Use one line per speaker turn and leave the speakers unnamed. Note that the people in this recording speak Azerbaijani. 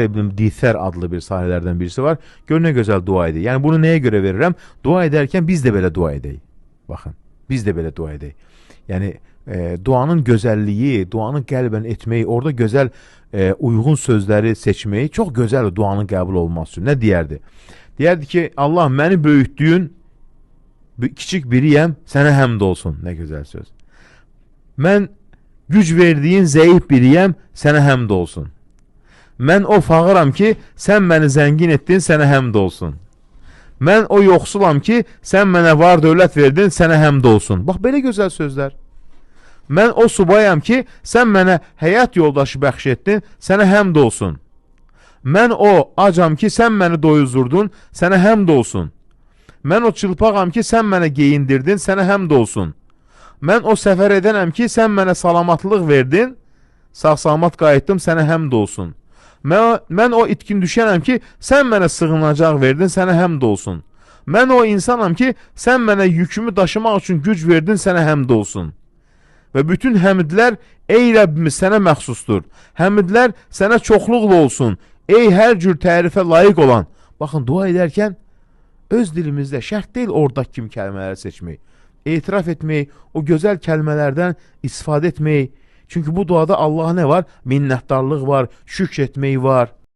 İbn Dither adlı bir sahilerden birisi var. Gör ne güzel dua edir. Yani bunu neye göre veririm? Dua ederken biz de böyle dua edeyik. Bakın, biz de böyle dua edeyik. Yani duanın güzelliği, duanın qəlbən etmeyi, orada güzel uygun sözleri seçmeyi çok güzel duanın qəbul olması. Ne diyerdi? Diyerdi ki Allah beni böyütdüyün küçük biriyəm, sənə həmd olsun. Ne güzel söz. Mən güc verdiyin zəif biriyəm, sənə həmd olsun. Mən o fağıram ki, sən məni zəngin etdin, sənə həmd olsun. Mən o yoxsulam ki, sən mənə var dövlət verdin, sənə həmd olsun. Bax, belə gözəl sözlər. Mən o subayam ki, sən mənə həyat yoldaşı bəxş etdin, sənə həmd olsun. Mən o acam ki, sən məni doyuzdurdun, sənə həmd olsun. Mən o çılpağam ki, sən mənə geyindirdin, sənə həmd olsun. Mən o səfər edənəm ki, sən mənə salamatlıq verdin, sağ-salamat qayıtdım, sənə həmd olsun. Mən o itkin düşənəm ki, sən mənə sığınacaq verdin, sənə həmd olsun. Mən o insanam ki, sən mənə yükümü daşımaq üçün güc verdin, sənə həmd olsun. Və bütün həmdlər, ey Rəbbimiz, sənə məxsusdur. Həmdlər sənə çoxluqla olsun. Ey hər cür tərifə layiq olan. Baxın, dua edərkən öz dilimizdə şərt deyil oradakı kimi kəlmələri seçmək. Etiraf etmək, o gözəl kəlmələrdən istifadə etmək. Çünki bu duada Allaha nə var? Minnətdarlıq var, şükr etmək var.